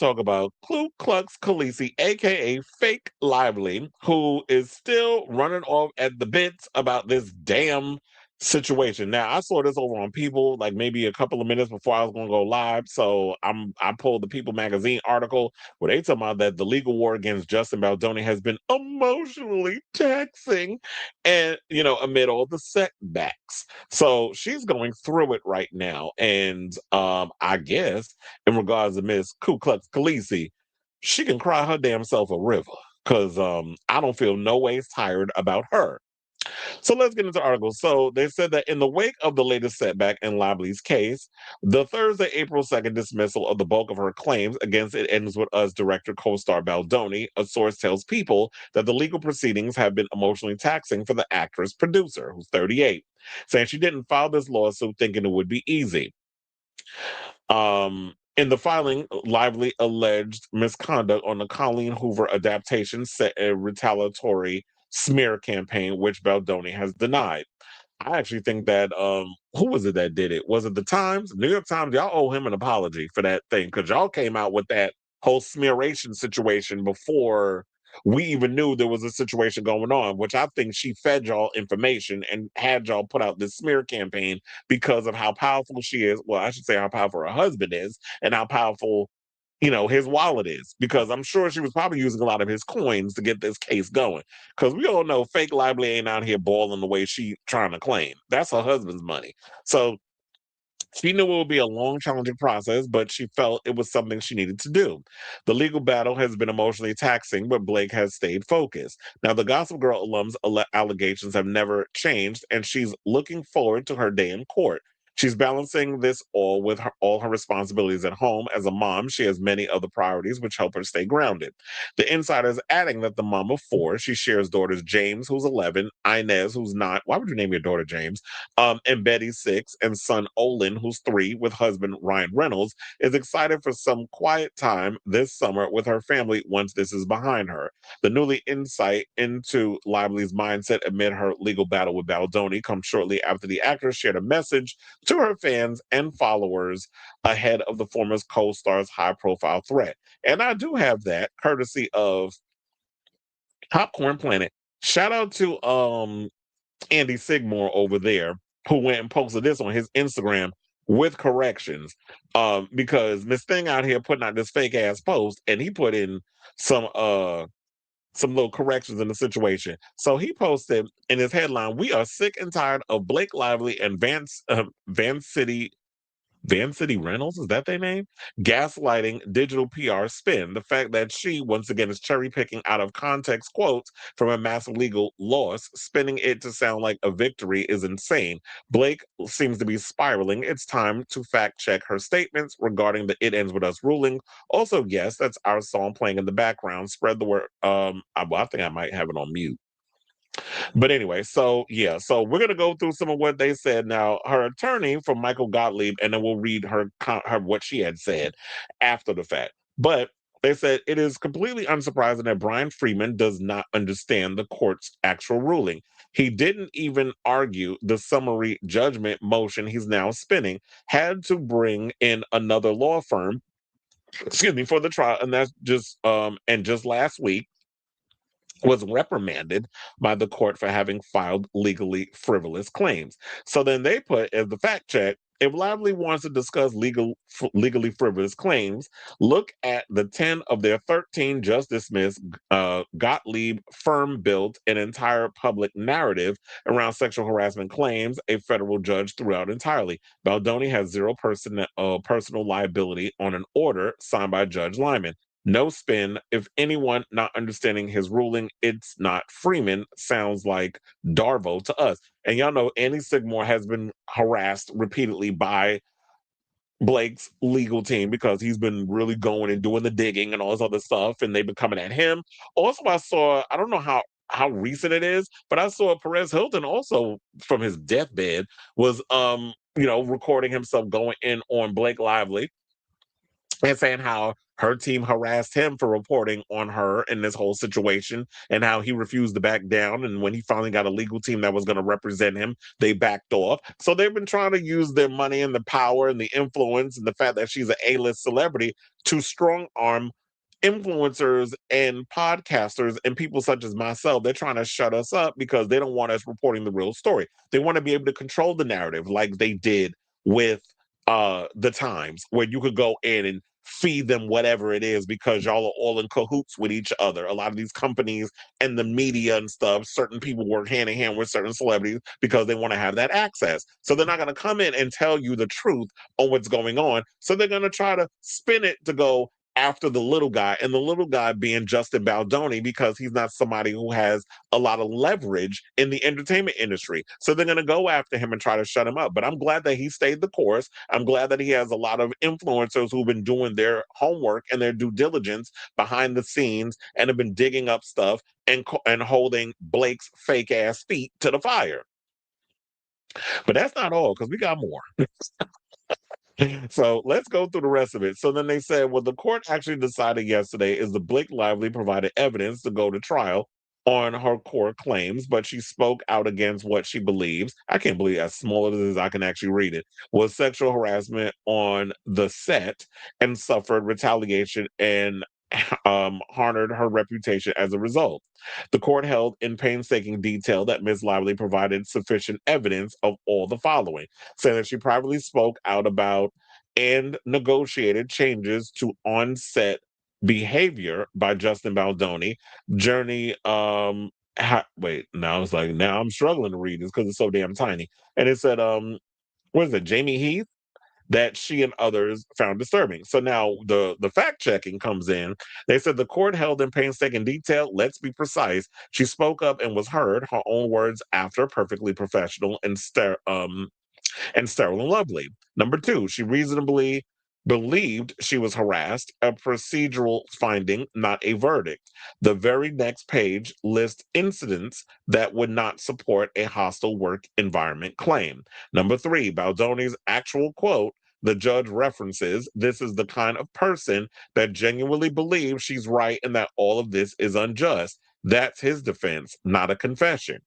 talk about Ku Klux Khaleesi, aka Fake Lively, who is still running off at the bits about this damn situation. Now, I saw this over on People like maybe a couple of minutes before I was going to go live. So I pulled the People magazine article where they talking about that the legal war against Justin Baldoni has been emotionally taxing, and amid all the setbacks. So she's going through it right now, and I guess in regards to Miss Ku Klux Khaleesi, she can cry her damn self a river because I don't feel no ways tired about her. So let's get into the article. So they said that in the wake of the latest setback in Lively's case, the Thursday, April 2nd dismissal of the bulk of her claims against It Ends With Us director co-star Baldoni, a source tells People that the legal proceedings have been emotionally taxing for the actress producer, who's 38, saying she didn't file this lawsuit thinking it would be easy. In the filing, Lively alleged misconduct on the Colleen Hoover adaptation set a retaliatory smear campaign, which Baldoni has denied. I actually think that who was it that did it? Was it the Times? New York Times, y'all owe him an apology for that thing because y'all came out with that whole smearation situation before we even knew there was a situation going on, which I think she fed y'all information and had y'all put out this smear campaign because of how powerful she is. Well, I should say how powerful her husband is and how powerful his wallet is, because I'm sure she was probably using a lot of his coins to get this case going. Because we all know fake Lively ain't out here balling the way she trying to claim. That's her husband's money. So she knew it would be a long, challenging process, but she felt it was something she needed to do. The legal battle has been emotionally taxing, but Blake has stayed focused. Now, the Gossip Girl alum's allegations have never changed, and she's looking forward to her day in court. She's balancing this all with all her responsibilities at home. As a mom, she has many other priorities which help her stay grounded. The insider is adding that the mom of four, she shares daughters James, who's 11, Inez, who's 9. Why would you name your daughter James? And Betty, 6, and son Olin, who's 3, with husband Ryan Reynolds, is excited for some quiet time this summer with her family once this is behind her. The newly insight into Lively's mindset amid her legal battle with Baldoni comes shortly after the actress shared a message to her fans and followers ahead of the former co-star's high-profile threat. And I do have that courtesy of Popcorn Planet. Shout out to Andy Sigmore over there, who went and posted this on his Instagram with corrections. Because Miss Thing out here putting out this fake ass post, and he put in some little corrections in the situation. So he posted in his headline, "We are sick and tired of Blake Lively and Van City Reynolds, is that their name? Gaslighting digital PR spin. The fact that she, once again, is cherry picking out of context quotes from a massive legal loss, spinning it to sound like a victory is insane. Blake seems to be spiraling. It's time to fact check her statements regarding the It Ends With Us ruling. Also, yes, that's our song playing in the background. Spread the word. I think I might have it on mute. But anyway, so yeah, so we're gonna go through some of what they said. Now, her attorney from Michael Gottlieb, and then we'll read her what she had said after the fact. But they said it is completely unsurprising that Brian Freeman does not understand the court's actual ruling. He didn't even argue the summary judgment motion he's now spinning, had to bring in another law firm, excuse me, for the trial, and that's just last week was reprimanded by the court for having filed legally frivolous claims. So then they put as the fact check, if Lively wants to discuss legally frivolous claims, look at the 10 of their 13 just dismissed. Gottlieb firm built an entire public narrative around sexual harassment claims. A federal judge threw out entirely. Baldoni has zero personal liability on an order signed by Judge Lyman. No spin. If anyone not understanding his ruling, it's not Freeman. Sounds like Darvo to us. And y'all know Andy Sigmore has been harassed repeatedly by Blake's legal team because he's been really going and doing the digging and all this other stuff, and they've been coming at him. Also, I don't know how recent it is, but I saw Perez Hilton also from his deathbed was recording himself going in on Blake Lively and saying how Her team harassed him for reporting on her in this whole situation and how he refused to back down. And when he finally got a legal team that was going to represent him, they backed off. So they've been trying to use their money and the power and the influence and the fact that she's an A-list celebrity to strong arm influencers and podcasters and people such as myself. They're trying to shut us up because they don't want us reporting the real story. They want to be able to control the narrative like they did with the Times, where you could go in and feed them whatever it is because y'all are all in cahoots with each other. A lot of these companies and the media and stuff, certain people work hand in hand with certain celebrities because they want to have that access. So they're not going to come in and tell you the truth on what's going on. So they're going to try to spin it to go after the little guy, and the little guy being Justin Baldoni, because he's not somebody who has a lot of leverage in the entertainment industry. So they're going to go after him and try to shut him up. But I'm glad that he stayed the course. I'm glad that he has a lot of influencers who've been doing their homework and their due diligence behind the scenes and have been digging up stuff and holding Blake's fake ass feet to the fire. But that's not all, because we got more. So let's go through the rest of it. So then they said, what the court actually decided yesterday is the Blake Lively provided evidence to go to trial on her core claims, but she spoke out against what she believes. I can't believe as small as it is, I can actually read it. Was sexual harassment on the set and suffered retaliation and harmed her reputation as a result. The court held in painstaking detail that Ms. Lively provided sufficient evidence of all the following, saying that she privately spoke out about and negotiated changes to on-set behavior by Justin Baldoni. Journey, wait, now I was like, now I'm struggling to read this because it's so damn tiny. And it said, what is it, Jamie Heath? That she and others found disturbing. So now the fact checking comes in. They said the court held in painstaking detail. Let's be precise. She spoke up and was heard. Her own words after, perfectly professional and sterile and lovely. Number two, she reasonably believed she was harassed, a procedural finding, not a verdict. The very next page lists incidents that would not support a hostile work environment claim. Number three, Baldoni's actual quote, the judge references, this is the kind of person that genuinely believes she's right and that all of this is unjust. That's his defense, not a confession.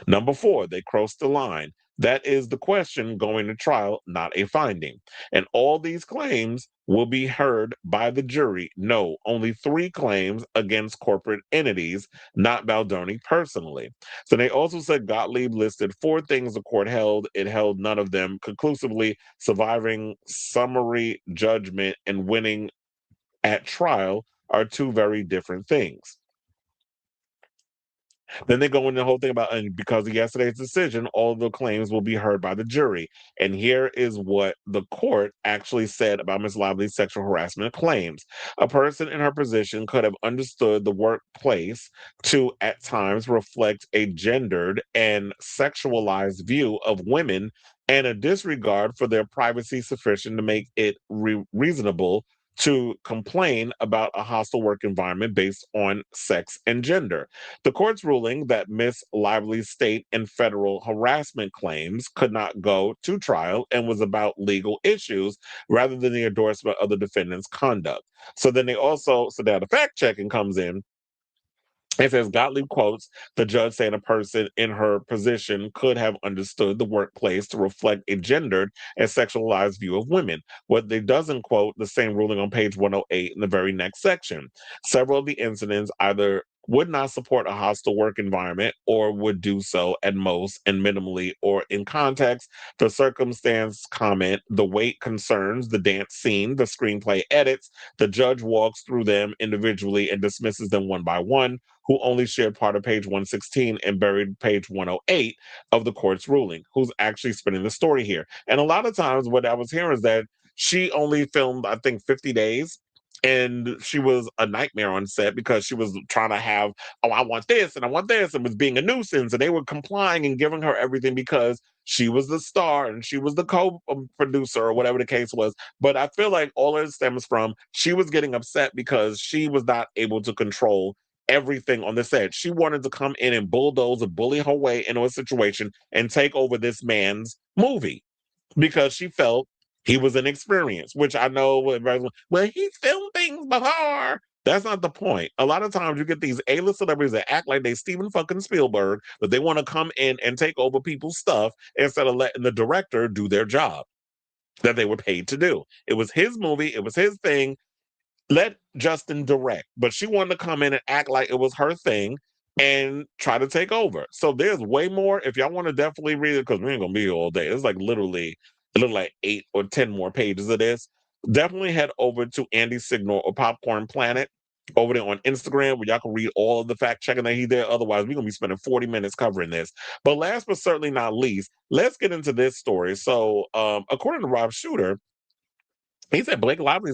Number four, they crossed the line. That is the question going to trial, not a finding. And all these claims will be heard by the jury. No, only three claims against corporate entities, not Baldoni personally. So they also said Gottlieb listed four things the court held. It held none of them conclusively. Surviving summary judgment and winning at trial are two very different things. Then they go into the whole thing about, and because of yesterday's decision, all the claims will be heard by the jury. And here is what the court actually said about Ms. Lively's sexual harassment claims. A person in her position could have understood the workplace to, at times, reflect a gendered and sexualized view of women and a disregard for their privacy sufficient to make it reasonable to complain about a hostile work environment based on sex and gender. The court's ruling that Miss Lively's state and federal harassment claims could not go to trial and was about legal issues rather than the endorsement of the defendant's conduct. So then they also, so now the fact checking comes in. It says Gottlieb quotes the judge saying a person in her position could have understood the workplace to reflect a gendered and sexualized view of women. What they doesn't quote the same ruling on page 108 in the very next section. Several of the incidents either would not support a hostile work environment or would do so at most and minimally or in context. The circumstance comment, the weight concerns, the dance scene, the screenplay edits. The judge walks through them individually and dismisses them one by one, who only shared part of page 116 and buried page 108 of the court's ruling, who's actually spinning the story here. And a lot of times what I was hearing is that she only filmed, I think, 50 days. And she was a nightmare on set because she was trying to have, oh, I want this and I want this, and was being a nuisance. And they were complying and giving her everything because she was the star and she was the co-producer or whatever the case was. But I feel like all of it stems from she was getting upset because she was not able to control everything on the set. She wanted to come in and bulldoze and bully her way into a situation and take over this man's movie because she felt He was inexperienced, which I know everybody's like, well, he filmed things before. That's not the point. A lot of times you get these A-list celebrities that act like they Steven fucking Spielberg, but they want to come in and take over people's stuff instead of letting the director do their job that they were paid to do. It was his movie, it was his thing. Let Justin direct, but she wanted to come in and act like it was her thing and try to take over. So there's way more. If y'all want to definitely read it, because we ain't gonna be here all day. It's like literally, it look like 8 or 10 more pages of this. Definitely head over to Andy Signal or Popcorn Planet over there on Instagram where y'all can read all of the fact checking that he did. Otherwise, we're gonna be spending 40 minutes covering this. But last but certainly not least, let's get into this story. So according to Rob Shooter, he said Blake Lively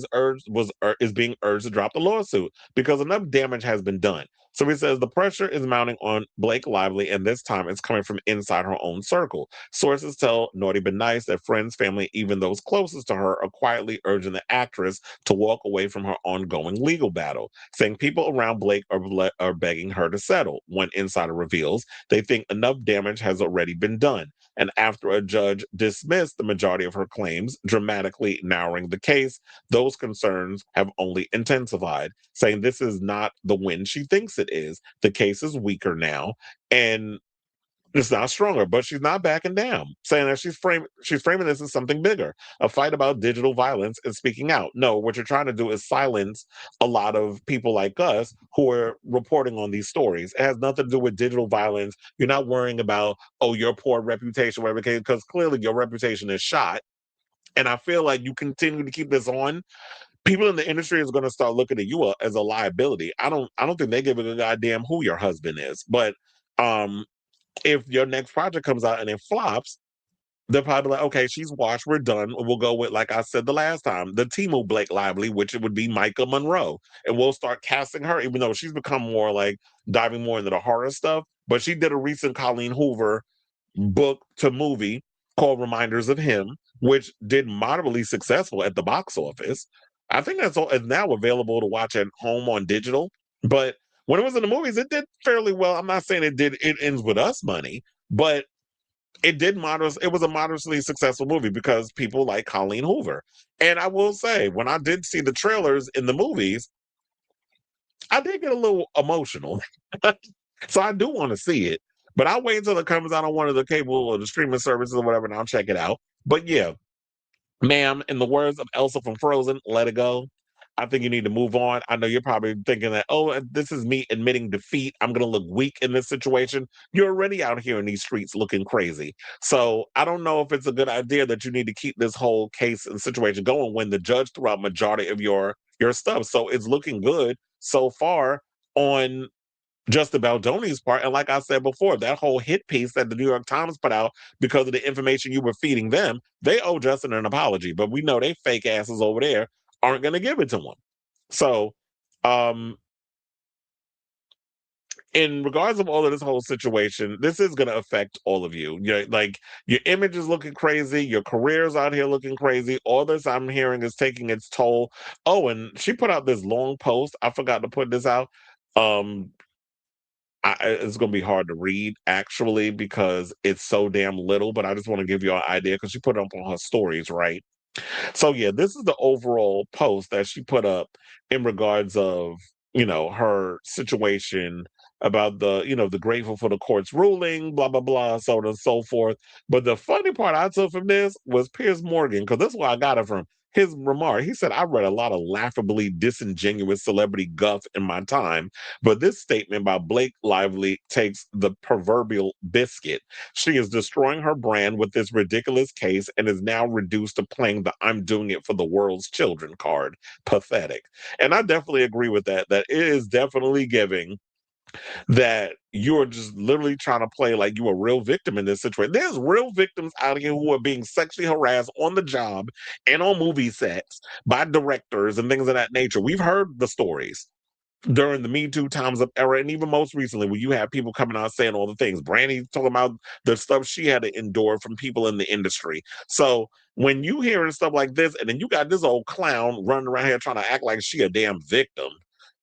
is being urged to drop the lawsuit because enough damage has been done. So he says the pressure is mounting on Blake Lively, and this time it's coming from inside her own circle. Sources tell Naughty But Nice that friends, family, even those closest to her, are quietly urging the actress to walk away from her ongoing legal battle, saying people around Blake are begging her to settle. One insider reveals they think enough damage has already been done. And after a judge dismissed the majority of her claims, dramatically narrowing the case, those concerns have only intensified, saying this is not the win she thinks it is. The case is weaker now, and it's not stronger, but she's not backing down, saying that she's framing this as something bigger, a fight about digital violence and speaking out. No, what you're trying to do is silence a lot of people like us who are reporting on these stories. It has nothing to do with digital violence. You're not worrying about, oh, your poor reputation, whatever, because clearly your reputation is shot. And I feel like you continue to keep this on, people in the industry is going to start looking at you as a liability. I don't think they give a goddamn who your husband is, but um if your next project comes out and it flops, they're probably like, okay, she's washed, we're done. We'll go with, like I said the last time, the Timo Blake Lively, which it would be Micah Monroe. And we'll start casting her, even though she's become more like diving more into the horror stuff. But she did a recent Colleen Hoover book to movie called Reminders of Him, which did moderately successful at the box office. I think that's all is now available to watch at home on digital. But when it was in the movies, it did fairly well. I'm not saying it ends with us money, but it was a moderately successful movie because people like Colleen Hoover. And I will say, when I did see the trailers in the movies, I did get a little emotional. So I do want to see it. But I'll wait until it comes out on one of the cable or the streaming services or whatever, and I'll check it out. But yeah, ma'am, in the words of Elsa from Frozen, let it go. I think you need to move on. I know you're probably thinking that, oh, this is me admitting defeat. I'm going to look weak in this situation. You're already out here in these streets looking crazy. So I don't know if it's a good idea that you need to keep this whole case and situation going when the judge threw out majority of your stuff. So it's looking good so far on Justin Baldoni's part. And like I said before, that whole hit piece that the New York Times put out because of the information you were feeding them, they owe Justin an apology. But we know they fake asses over there aren't going to give it to him. So, um, in regards of all of this whole situation, this is going to affect all of you. Like your image is looking crazy, your career's out here looking crazy. All this I'm hearing is taking its toll. Oh, and she put out this long post. I forgot to put this out. Um, it's going to be hard to read actually because it's so damn little, but I just want to give you an idea because she put it up on her stories, right? So yeah, this is the overall post that she put up in regards of, her situation about the grateful for the court's ruling, blah blah blah, so on and so forth. But the funny part I took from this was Piers Morgan, because that's where I got it from. His remark, he said, I read a lot of laughably disingenuous celebrity guff in my time, but this statement by Blake Lively takes the proverbial biscuit. She is destroying her brand with this ridiculous case and is now reduced to playing the I'm doing it for the world's children card. Pathetic. And I definitely agree with that, that it is definitely giving that you're just literally trying to play like you a real victim in this situation. There's real victims out here who are being sexually harassed on the job and on movie sets by directors and things of that nature. We've heard the stories during the Me Too times of era, and even most recently, when you have people coming out saying all the things. Brandy talking about the stuff she had to endure from people in the industry. So when you hearing stuff like this, and then you got this old clown running around here trying to act like she a damn victim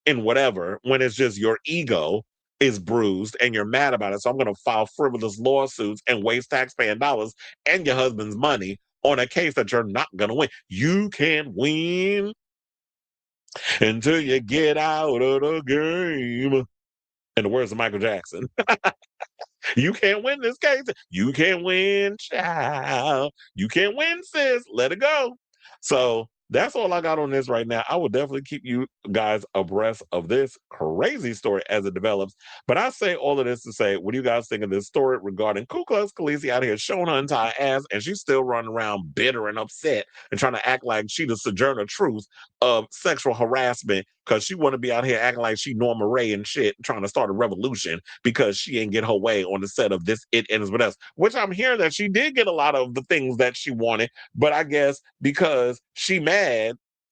in whatever, when it's just your ego is bruised and you're mad about it. So I'm going to file frivolous lawsuits and waste taxpaying dollars and your husband's money on a case that you're not going to win. You can't win until you get out of the game. In the words of Michael Jackson. You can't win this case. You can't win, child. You can't win, sis. Let it go. So that's all I got on this right now. I will definitely keep you guys abreast of this crazy story as it develops. But I say all of this to say, what do you guys think of this story regarding Ku Klux Khaleesi out here showing her entire ass, and she's still running around bitter and upset and trying to act like she the sojourner truth of sexual harassment because she want to be out here acting like she Norma Ray and shit, trying to start a revolution because she ain't get her way on the set of This It Ends With Us, which I'm hearing that she did get a lot of the things that she wanted, but I guess because she mad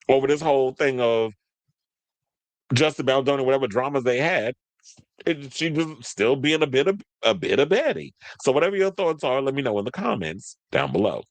over this whole thing of Justin Baldoni, whatever dramas they had, she was still being a bit of Betty. So whatever your thoughts are, let me know in the comments down below.